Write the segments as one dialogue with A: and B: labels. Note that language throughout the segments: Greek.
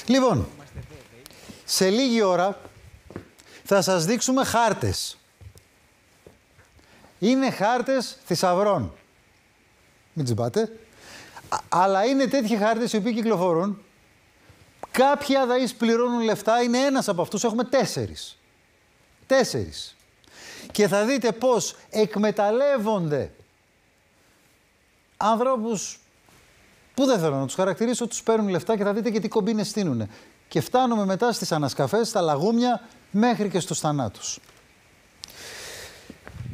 A: Λοιπόν, σε λίγη ώρα θα σας δείξουμε χάρτες. Είναι χάρτες θησαυρών. Μην τσιμπάτε. Αλλά είναι τέτοιοι χάρτες οι οποίοι κυκλοφορούν. Κάποιοι αδαείς πληρώνουν λεφτά, είναι ένας από αυτούς, έχουμε 4. 4. Και θα δείτε πώς εκμεταλλεύονται ανθρώπους που δεν θέλω να τους χαρακτηρίσω, τους παίρνουν λεφτά και θα δείτε και τι κομπίνες στείνουν. Και φτάνουμε μετά στις ανασκαφές, στα λαγούμια, μέχρι και στους θανάτους.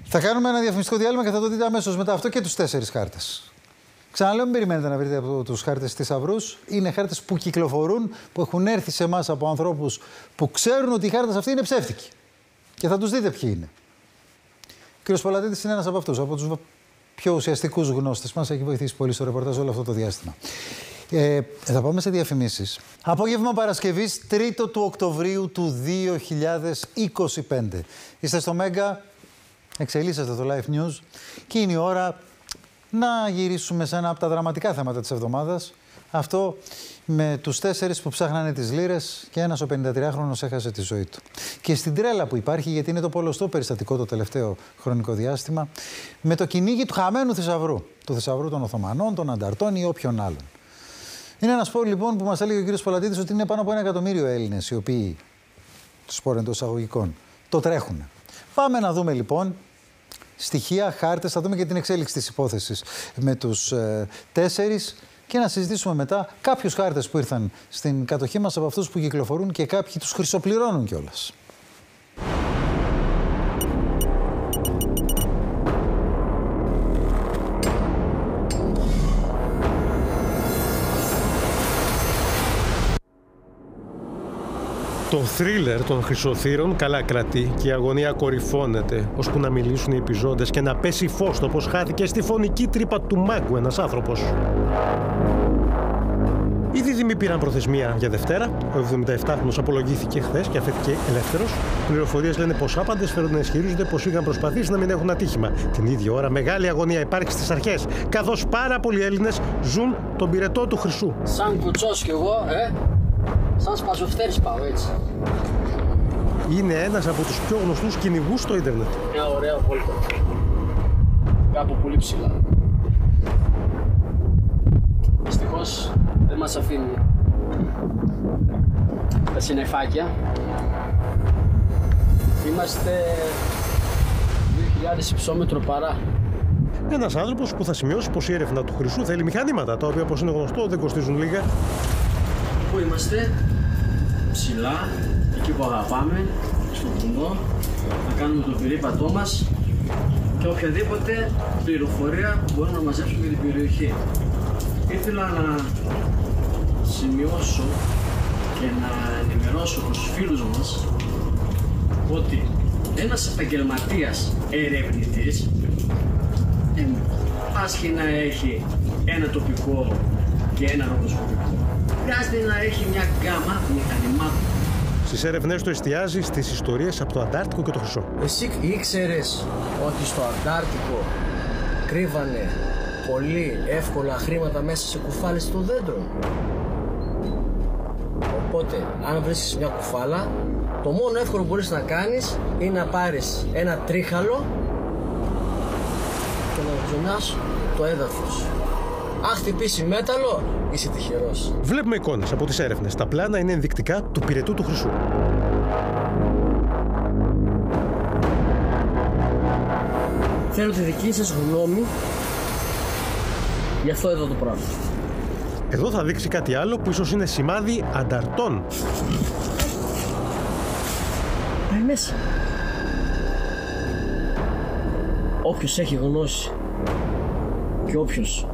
A: Θα κάνουμε ένα διαφημιστικό διάλειμμα και θα το δείτε αμέσως μετά αυτό και τους 4 χάρτες. Ξαναλέω, μην περιμένετε να βρείτε από τους χάρτες θησαυρούς. Είναι χάρτες που κυκλοφορούν, που έχουν έρθει σε εμάς από ανθρώπους που ξέρουν ότι οι χάρτες αυτοί είναι ψεύτικοι. Και θα τους δείτε ποιοι είναι. Ο κ. Πολατίδης είναι ένας από αυτούς, από τους πιο ουσιαστικούς γνώστες μας. Έχει βοηθήσει πολύ στο ρεπορτάζ όλο αυτό το διάστημα. Θα πάμε σε διαφημίσεις. Απόγευμα Παρασκευής, 3 του Οκτωβρίου του 2025. Είστε στο Μέγκα, εξελίσσεστε το Live News και είναι η ώρα να γυρίσουμε σε ένα από τα δραματικά θέματα της εβδομάδας. Αυτό με τους 4 που ψάχνανε τις λίρες και ένας ο 53χρονος έχασε τη ζωή του. Και στην τρέλα που υπάρχει, γιατί είναι το πολλωστό περιστατικό το τελευταίο χρονικό διάστημα, με το κυνήγι του χαμένου θησαυρού. Του θησαυρού των Οθωμανών, των Ανταρτών ή όποιον άλλον. Είναι ένα σπορ λοιπόν που μας έλεγε ο κ. Πολατίδης ότι είναι πάνω από 1 εκατομμύριο Έλληνες οι οποίοι, το σπορ εντός εισαγωγικών, το τρέχουν. Πάμε να δούμε λοιπόν στοιχεία, χάρτες, θα δούμε και την εξέλιξη της υπόθεσης με τους 4 και να συζητήσουμε μετά κάποιους χάρτες που ήρθαν στην κατοχή μας από αυτούς που κυκλοφορούν και κάποιοι τους χρυσοπληρώνουν κιόλας.
B: Το θρίλερ των χρυσοθύρων καλά κρατεί και η αγωνία κορυφώνεται, ώσπου να μιλήσουν οι επιζώντες και να πέσει φως το πως χάθηκε στη φωνική τρύπα του μάγκου ένας άνθρωπος. Οι δίδυμοι πήραν προθεσμία για Δευτέρα. Ο 77χρονος απολογήθηκε χθες και αφέθηκε ελεύθερος. Πληροφορίες λένε πως άπαντες φέρουν να ισχυρίζονται πως είχαν προσπαθήσει να μην έχουν ατύχημα. Την ίδια ώρα μεγάλη αγωνία υπάρχει στις αρχές, καθώς πάρα πολλοί Έλληνες ζουν τον πυρετό του χρυσού.
C: Σαν κουτσός κι εγώ, σαν σπαζοφτέρης πάω έτσι.
B: Είναι ένας από τους πιο γνωστούς κυνηγούς στο ίντερνετ.
C: Μια ωραία βόλτα. Κάπου πολύ ψηλά. Δυστυχώς δεν μας αφήνει τα συννεφάκια. Είμαστε 2.000 υψόμετρο παρά.
B: Ένας άνθρωπος που θα σημειώσει πως η έρευνα του χρυσού θέλει μηχανήματα, τα οποία όπως είναι γνωστό δεν κοστίζουν λίγα.
C: Πού είμαστε? Ψηλά, εκεί που αγαπάμε, στο βουνό, να κάνουμε το περίπατό μας και οποιαδήποτε πληροφορία που μπορούμε να μαζέψουμε για την περιοχή. Ήθελα να σημειώσω και να ενημερώσω τους φίλους μας ότι ένας επαγγελματίας ερευνητής πάσχει να έχει ένα τοπικό και ένα ρογκοσκοπικό. Χρειάζεται να έχει μια γκάμα μηχανημάτων.
B: Στις έρευνες του εστιάζει στις ιστορίες από το Αντάρτικο και το χρυσό.
C: Εσύ ήξερες ότι στο Αντάρτικο κρύβανε πολύ εύκολα χρήματα μέσα σε κουφάλες των δέντρων? Οπότε, αν βρίσκεις μια κουφάλα, το μόνο εύκολο που μπορείς να κάνεις είναι να πάρεις ένα τρίχαλο και να ζωνιάς το έδαφος. Αν χτυπήσει μέταλλο, είσαι τυχερός.
B: Βλέπουμε εικόνες από τις έρευνες. Τα πλάνα είναι ενδεικτικά του πυρετού του χρυσού.
C: Θέλω τη δική σας γνώμη για αυτό εδώ το πράγμα.
B: Εδώ θα δείξει κάτι άλλο που ίσως είναι σημάδι ανταρτών.
C: Πάει μέσα. Όποιος έχει γνώση και όποιος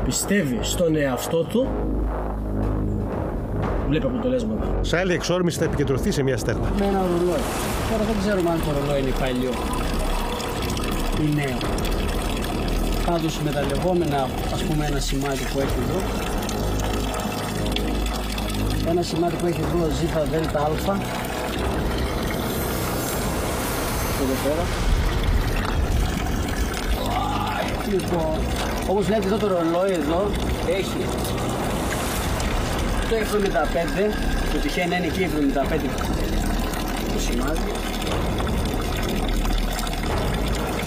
C: πιστεύει στον εαυτό του, βλέπει αποτελέσματα.
B: Σε άλλη εξόρμηση θα επικεντρωθεί σε μια στέρνα.
C: Με ένα ρολόι. Τώρα δεν ξέρουμε αν το ρολόι είναι παλιό ή νέο. Πάντως με τα λεγόμενα, ας πούμε, ένα σημάδι που έχει εδώ. Ένα σημάδι που έχει εδώ ζ, δ, α. Εδώ πέρα. Λοιπόν, όπως βλέπετε εδώ το ρολόι εδώ έχει Αυτό 75, το τυχαίνει να είναι εκεί 75 το σημάδι.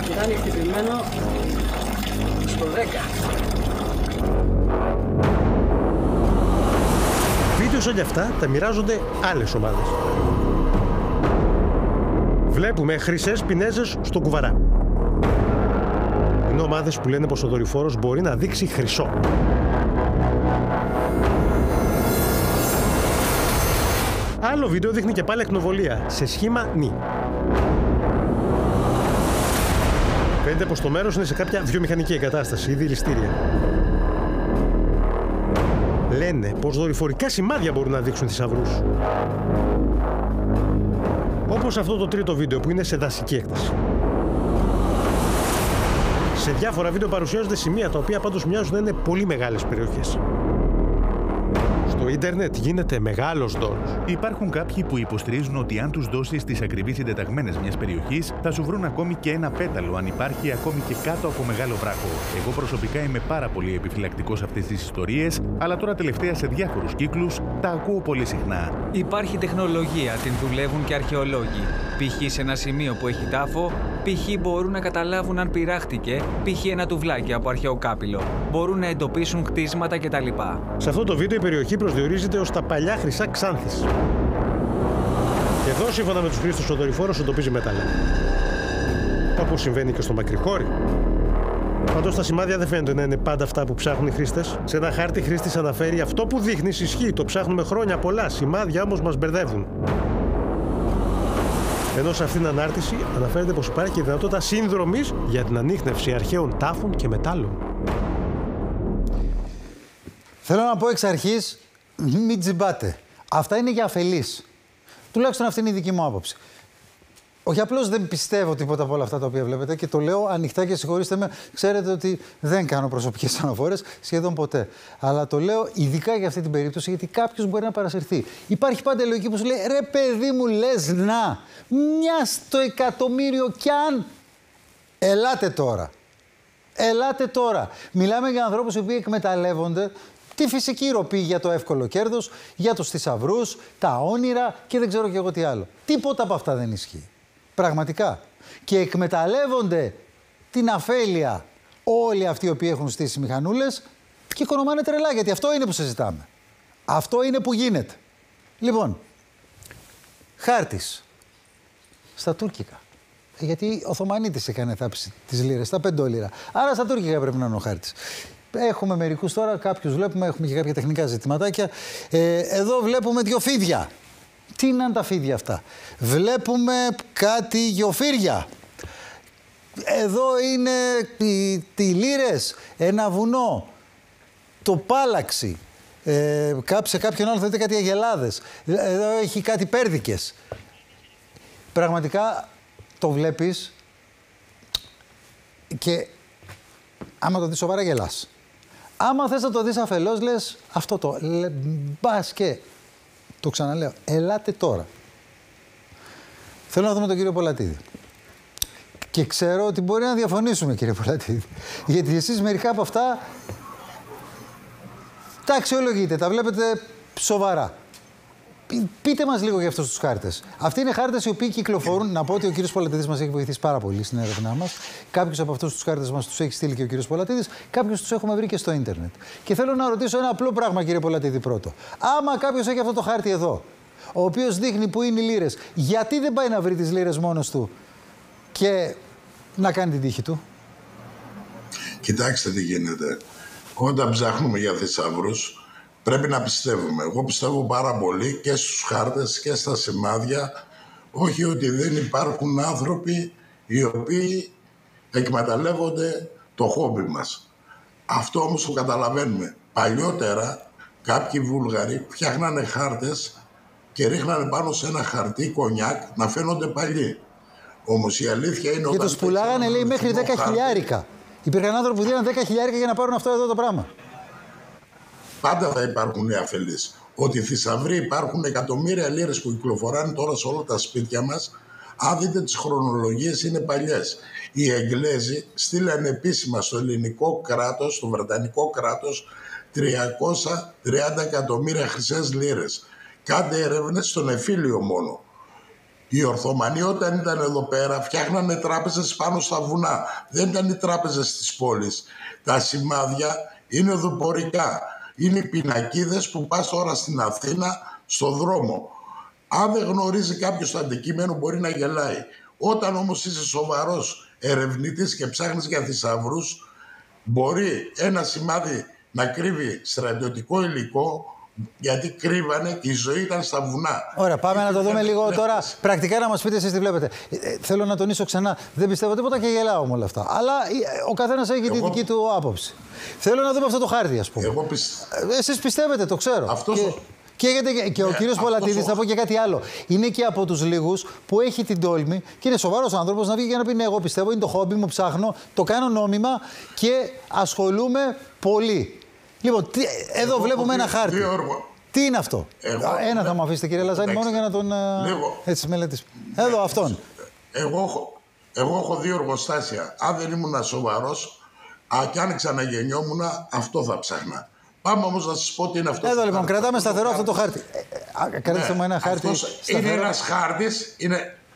C: Και θα είναι χτυπημένο στο 10.
B: Βίντεο σαν κι αυτά τα μοιράζονται άλλες ομάδες. Βλέπουμε χρυσές πινέζες στον Κουβαρά. Είναι ομάδες που λένε πως ο δορυφόρος μπορεί να δείξει χρυσό. Άλλο βίντεο δείχνει και πάλι ακτινοβολία σε σχήμα νη. Φαίνεται πως το μέρος είναι σε κάποια βιομηχανική εγκατάσταση ή δηληστήρια. Λένε πως δορυφορικά σημάδια μπορούν να δείξουν θησαυρούς. Όπως αυτό το τρίτο βίντεο που είναι σε δασική έκταση. Σε διάφορα βίντεο παρουσιάζονται σημεία τα οποία πάντως μοιάζουν να είναι πολύ μεγάλες περιοχές. Στο ίντερνετ γίνεται μεγάλος δώρος.
D: Υπάρχουν κάποιοι που υποστηρίζουν ότι αν τους δώσεις τις ακριβείς συντεταγμένες μιας περιοχής, θα σου βρουν ακόμη και ένα πέταλο, αν υπάρχει ακόμη και κάτω από μεγάλο βράχο. Εγώ προσωπικά είμαι πάρα πολύ επιφυλακτικός σε αυτές τις ιστορίες, αλλά τώρα τελευταία σε διάφορους κύκλους τα ακούω πολύ συχνά.
E: Υπάρχει τεχνολογία, την δουλεύουν και αρχαιολόγοι. Π.χ. σε ένα σημείο που έχει τάφο, π.χ. μπορούν να καταλάβουν αν πειράχτηκε, π.χ. ένα τουβλάκι από αρχαίο κάπηλο. Μπορούν να εντοπίσουν κτίσματα κτλ.
B: Σε αυτό το βίντεο η περιοχή προσδιορίζεται ως τα παλιά χρυσά Ξάνθης. Και εδώ, σύμφωνα με τους χρήστες, ο δορυφόρος εντοπίζει μέταλλα. Όπως συμβαίνει και στο Μακρυχώρι. Πάντως τα σημάδια δεν φαίνονται να είναι πάντα αυτά που ψάχνουν οι χρήστες. Σε ένα χάρτη χρήστης αναφέρει αυτό που δείχνεις ισχύει, το ψάχνουμε χρόνια πολλά. Σημάδια όμως μας μπερδεύουν. Ενώ σε αυτήν την ανάρτηση αναφέρεται πως υπάρχει και δυνατότητα σύνδρομης για την ανίχνευση αρχαίων τάφων και μετάλλων.
A: Θέλω να πω εξ αρχής, μην τζιμπάτε. Αυτά είναι για αφελείς. Τουλάχιστον αυτή είναι η δική μου άποψη. Όχι απλώς δεν πιστεύω τίποτα από όλα αυτά τα οποία βλέπετε και το λέω ανοιχτά και συγχωρήστε με. Ξέρετε ότι δεν κάνω προσωπικές αναφορές σχεδόν ποτέ. Αλλά το λέω ειδικά για αυτή την περίπτωση γιατί κάποιος μπορεί να παρασυρθεί. Υπάρχει πάντα η λογική που σου λέει ρε παιδί μου, λες να, μια στο εκατομμύριο κι αν. Ελάτε τώρα. Ελάτε τώρα. Μιλάμε για ανθρώπους οι οποίοι εκμεταλλεύονται τη φυσική ροπή για το εύκολο κέρδος, για τους θησαυρούς, τα όνειρα και δεν ξέρω και εγώ τι άλλο. Τίποτα από αυτά δεν ισχύει. Πραγματικά. Και εκμεταλλεύονται την αφέλεια όλοι αυτοί οι οποίοι έχουν στήσει μηχανούλες και οικονομάνε τρελά, γιατί αυτό είναι που συζητάμε. Αυτό είναι που γίνεται. Λοιπόν, χάρτης στα τουρκικά. Γιατί ο Οθωμανίτης έκανε θάψη τις λίρες, τα 5 λίρα. Άρα στα τουρκικά πρέπει να είναι ο χάρτης. Έχουμε μερικούς τώρα, κάποιους βλέπουμε, έχουμε και κάποια τεχνικά ζητηματάκια. Εδώ βλέπουμε 2 φίδια. Τι είναι τα φίδια αυτά? Βλέπουμε κάτι γεωφύρια. Εδώ είναι οι λίρες, ένα βουνό, το Πάλαξη. Σε κάποιον άλλο θα δείτε κάτι αγελάδες. Εδώ έχει κάτι πέρδικες. Πραγματικά το βλέπεις και άμα το δεις σοβαρά γελάς. Άμα θες να το δεις αφελώς λες αυτό το μπας και το ξαναλέω, ελάτε τώρα. Θέλω να δούμε τον κύριο Πολατίδη. Και ξέρω ότι μπορεί να διαφωνήσουμε, κύριε Πολατίδη. Γιατί εσείς μερικά από αυτά τα αξιολογείτε, τα βλέπετε σοβαρά. Πείτε μας λίγο για αυτούς τους χάρτες. Αυτοί είναι χάρτες οι οποίοι κυκλοφορούν. Να πω ότι ο κύριος Πολατίδης μας έχει βοηθήσει πάρα πολύ στην έρευνά μας. Κάποιους από αυτούς τους χάρτες μας τους έχει στείλει και ο κύριος Πολατίδης. Κάποιους τους έχουμε βρει και στο ίντερνετ. Και θέλω να ρωτήσω ένα απλό πράγμα, κύριε Πολατίδη, πρώτο. Άμα κάποιος έχει αυτό το χάρτη εδώ, ο οποίος δείχνει που είναι οι λίρες, γιατί δεν πάει να βρει τις λίρες μόνος του και να κάνει την τύχη του?
F: Κοιτάξτε τι γίνεται. Όταν ψάχνουμε για θησαυρούς, πρέπει να πιστεύουμε. Εγώ πιστεύω πάρα πολύ και στους χάρτες και στα σημάδια, όχι ότι δεν υπάρχουν άνθρωποι οι οποίοι εκμεταλλεύονται το χόμπι μας. Αυτό όμως το καταλαβαίνουμε. Παλιότερα κάποιοι Βούλγαροι φτιάχνανε χάρτες και ρίχνανε πάνω σε ένα χαρτί κονιάκ να φαίνονται παλιοί. Όμως η αλήθεια είναι ότι.
A: Και τους πουλάγανε, λέει, μέχρι 10 χιλιάρικα. Υπήρχαν άνθρωποι που δίναν 10 χιλιάρικα για να πάρουν αυτό εδώ το πράγμα.
F: Πάντα θα υπάρχουν οι αφελείς. Ότι θησαυροί υπάρχουν εκατομμύρια λίρες που κυκλοφοράνε τώρα σε όλα τα σπίτια μας, Αν δείτε τις χρονολογίες, είναι παλιές. Οι Εγγλέζοι στείλανε επίσημα στο ελληνικό κράτος, στο βρετανικό κράτος, 330 εκατομμύρια χρυσές λίρες. Κάντε έρευνες στον Εφήλιο μόνο. Οι Ορθωμανοί όταν ήταν εδώ πέρα φτιάχνανε τράπεζες πάνω στα βουνά. Δεν ήταν οι τράπεζες της πόλης. Τα σημάδια είναι οδοπορικά. Είναι οι πινακίδες που πας τώρα στην Αθήνα στο δρόμο. Αν δεν γνωρίζει κάποιος το αντικείμενο μπορεί να γελάει. Όταν όμως είσαι σοβαρός ερευνητής και ψάχνεις για θησαυρούς, μπορεί ένα σημάδι να κρύβει στρατιωτικό υλικό, γιατί κρύβανε και η ζωή ήταν στα βουνά.
A: Ωραία, πάμε να το δούμε λίγο τώρα. Πρακτικά να μας πείτε εσείς τι βλέπετε. Θέλω να τονίσω ξανά, δεν πιστεύω τίποτα και γελάω με όλα αυτά. Αλλά ο καθένας έχει τη δική του άποψη. Θέλω να δούμε αυτό το χάρτη, ας πούμε. Εσείς πιστεύετε, το ξέρω. Και ο κύριος Πολατίδης, θα πω και κάτι άλλο. Είναι και από τους λίγους που έχει την τόλμη και είναι σοβαρός άνθρωπος να βγει και να πει: ναι, εγώ πιστεύω, είναι το χόμπι μου, ψάχνω, το κάνω νόμιμα και ασχολούμαι πολύ. Λοιπόν, εδώ βλέπουμε ένα χάρτη. Τι είναι αυτό? Ένα θα μου αφήσετε, κύριε Λαζάνη, μόνο για να τον έτσι μελετήσω. Εδώ, αυτόν.
F: Εγώ έχω 2 εργοστάσια. Αν δεν ήμουν σοβαρός, και αν ξαναγεννιόμουν, αυτό θα ψάχνα. Πάμε όμως να σας πω τι είναι αυτό.
A: Εδώ λοιπόν, κρατάμε σταθερό αυτό το χάρτη. Κρατήστε μου ένα χάρτη.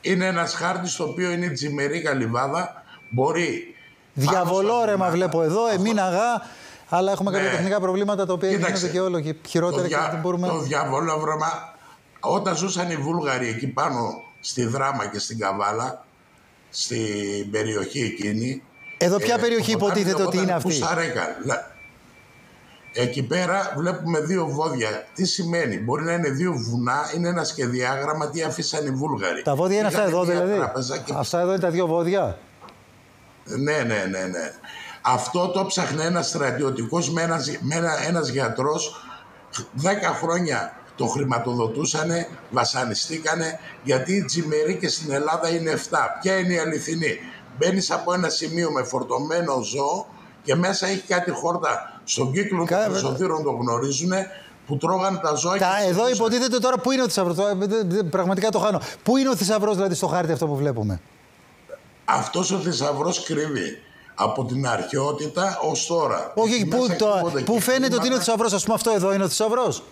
F: Είναι ένας χάρτης στο οποίο είναι η Τζιμερή Λιβάδα. Μπορεί.
A: Διαβολόρεμα βλέπω εδώ, εμείναγα. Αλλά έχουμε κάποια τεχνικά προβλήματα τα οποία γίνονται και όλο και χειρότερα και δεν μπορούμε.
F: Το διαβολόβραμα, όταν ζούσαν οι Βούλγαροι εκεί πάνω στη Δράμα και στην Καβάλα, στην περιοχή εκείνη.
A: Εδώ ποια περιοχή υποτίθεται ότι είναι αυτή?
F: Εκεί πέρα βλέπουμε 2 βόδια. Τι σημαίνει? Μπορεί να είναι 2 βουνά, είναι ένα σχεδιάγραμμα τι αφήσαν οι Βούλγαροι.
A: Τα βόδια είναι αυτά εδώ δηλαδή? Αυτά εδώ είναι τα 2 βόδια?
F: Ναι. Αυτό το ψάχνε ένας στρατιωτικός με ένας γιατρός. 10 χρόνια το χρηματοδοτούσανε, βασανιστήκανε, γιατί οι τζιμερίκες στην Ελλάδα είναι 7. Ποια είναι η αληθινή? Μπαίνεις από ένα σημείο με φορτωμένο ζώο και μέσα έχει κάτι χόρτα στον κύκλο των χρυσοδύρων, το γνωρίζουνε, που τρώγαν τα ζώα.
A: Εδώ υποτίθεται τώρα πού είναι ο θησαυρός? Πραγματικά το χάνω. Πού είναι ο θησαυρός δηλαδή στο χάρτη αυτό που βλέπουμε?
F: Αυτός ο θησαυρός κρύβει από την αρχαιότητα ως τώρα.
A: Όχι, πού φαίνεται ότι είναι ο θησαυρός? Ας πούμε αυτό εδώ είναι ο θησαυρός?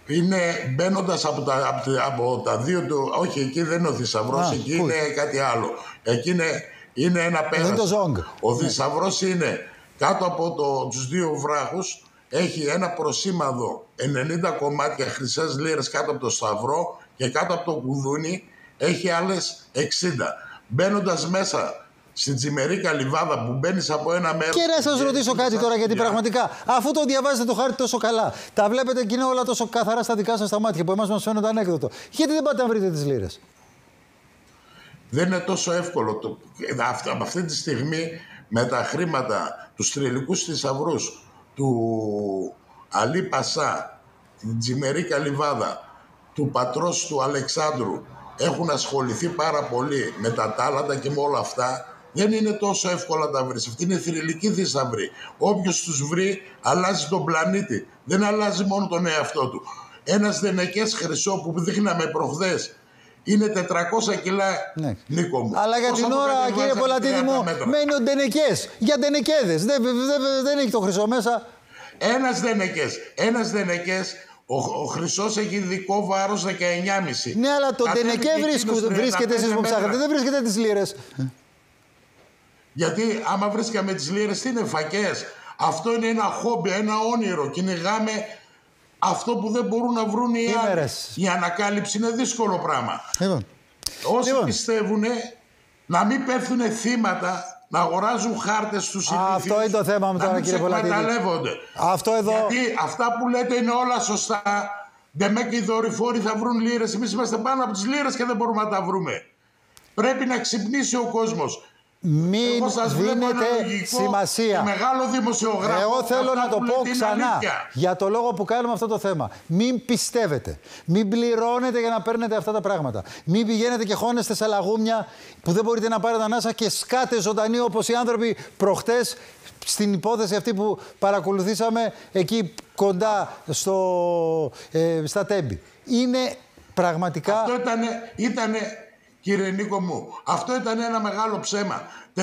F: Είναι μπαίνοντας από τα 2 του. Όχι, εκεί δεν είναι ο θησαυρός, εκεί είναι κάτι άλλο. Εκεί είναι ένα πέρασμα. Ο θησαυρός είναι κάτω από τους 2 βράχους. Έχει ένα προσήμαδο 90 κομμάτια χρυσές λίρες κάτω από το σταυρό και κάτω από το κουδούνι έχει άλλες 60. Μπαίνοντας μέσα στην Τζιμερίκα Λιβάδα που μπαίνεις από ένα μέρος.
A: Και να σας ρωτήσω κάτι τώρα, γιατί πραγματικά αφού το διαβάζετε το χάρτη τόσο καλά, τα βλέπετε και είναι όλα τόσο καθαρά στα δικά σας τα μάτια που εμάς μας φαίνονται ανέκδοτο, γιατί δεν πάτε να βρείτε τις λίρες?
F: Δεν είναι τόσο εύκολο. Από αυτή τη στιγμή με τα χρήματα, τους θρυλικούς θησαυρούς του Αλή Πασά, την Τζιμερίκα Λιβάδα, του πατρός του Αλεξάνδρου, έχουν ασχοληθεί πάρα πολύ με τα τάλαντα και με όλα αυτά. Δεν είναι τόσο εύκολο να τα βρεις. Αυτή είναι θρυλική θησαυρή. Όποιος τους βρει αλλάζει τον πλανήτη. Δεν αλλάζει μόνο τον εαυτό του. Ένας δενεκές χρυσό που δείχναμε προχθές είναι 400 κιλά, ναι. Νίκο μου.
A: Αλλά για την ώρα, κύριε Πολατίδη μου, μένει ο ντενεκές. Για ντενεκέδες. Δεν έχει το χρυσό μέσα.
F: Ένας δενεκές. Ο χρυσός έχει ειδικό βάρος 19,5.
A: Ναι, αλλά το ντενεκέ βρίσκεται εσείς που ψάχνετε. Δεν βρίσκεται τις λίρες.
F: Γιατί άμα βρίσκαμε τις λίρες, τι είναι, φακές? Αυτό είναι ένα χόμπι, ένα όνειρο. Κυνηγάμε αυτό που δεν μπορούν να βρουν οι άλλοι. Η ανακάλυψη είναι δύσκολο πράγμα. Όσοι πιστεύουν να μην πέφτουν θύματα, να αγοράζουν χάρτες στους ηλίθιους.
A: Αυτό είναι το θέμα μου τώρα, κύριε Πολατίδη. Αυτό εδώ.
F: Γιατί αυτά που λέτε είναι όλα σωστά. Ντεμέ και οι δορυφόροι θα βρουν λίρες. Εμείς είμαστε πάνω από τις λίρες και δεν μπορούμε να τα βρούμε. Πρέπει να ξυπνήσει ο κόσμος.
A: Μην δίνετε σημασία.
F: Μεγάλο δημοσιογράφο.
A: Εγώ θέλω να το πω ξανά. Για το λόγο που κάνουμε αυτό το θέμα. Μην πιστεύετε. Μην πληρώνετε για να παίρνετε αυτά τα πράγματα. Μην πηγαίνετε και χώνεστε σε λαγούμια που δεν μπορείτε να πάρετε ανάσα και σκάτε ζωντανοί όπως οι άνθρωποι προχτές στην υπόθεση αυτή που παρακολουθήσαμε εκεί κοντά στα Τέμπη. Είναι πραγματικά.
F: Αυτό ήτανε κύριε Νίκο μου. Αυτό ήταν ένα μεγάλο ψέμα. 400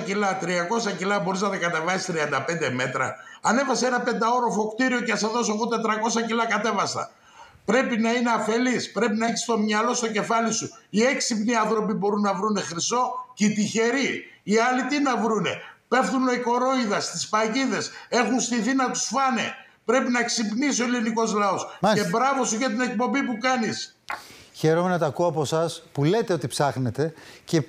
F: κιλά, 300 κιλά μπορείς να τα κατεβάσεις 35 μέτρα. Ανέβασε ένα 5όροφο κτίριο και θα δώσω εγώ 400 κιλά κατέβαστα. Πρέπει να είναι αφελής, πρέπει να έχεις το μυαλό στο κεφάλι σου. Οι έξυπνοι άνθρωποι μπορούν να βρούνε χρυσό και οι τυχεροί. Οι άλλοι τι να βρούνε. Πέφτουν οι κορόιδα στις παγίδες, έχουν στηθεί να τους φάνε. Πρέπει να ξυπνήσει ο ελληνικός λαός.
A: Μάλιστα.
F: Και μπράβο σου για την εκπομπή που κάνεις.
A: Χαίρομαι να τα ακούω από εσάς που λέτε ότι ψάχνετε και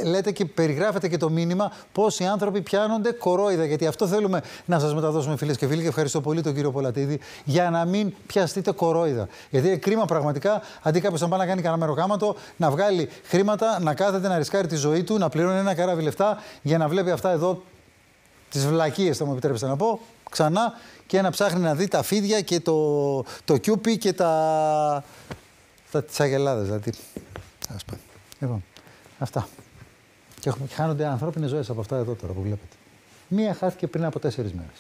A: λέτε και περιγράφετε και το μήνυμα πώς οι άνθρωποι πιάνονται κορόιδα. Γιατί αυτό θέλουμε να σας μεταδώσουμε, φίλες και φίλοι. Και ευχαριστώ πολύ τον κύριο Πολατίδη για να μην πιαστείτε κορόιδα. Γιατί είναι κρίμα πραγματικά αντί κάποιος να πάει να κάνει κανένα μεροκάματο, να βγάλει χρήματα, να κάθεται να ρισκάρει τη ζωή του, να πληρώνει ένα καράβι λεφτά για να βλέπει αυτά εδώ τις βλακίες, θα μου επιτρέψετε να πω, ξανά και να ψάχνει να δει τα φίδια και το κιούπι και τις αγελάδες, δηλαδή. Λοιπόν, αυτά. Και χάνονται ανθρώπινες ζωές από αυτά εδώ τώρα που βλέπετε. Μία χάθηκε πριν από 4 μέρες.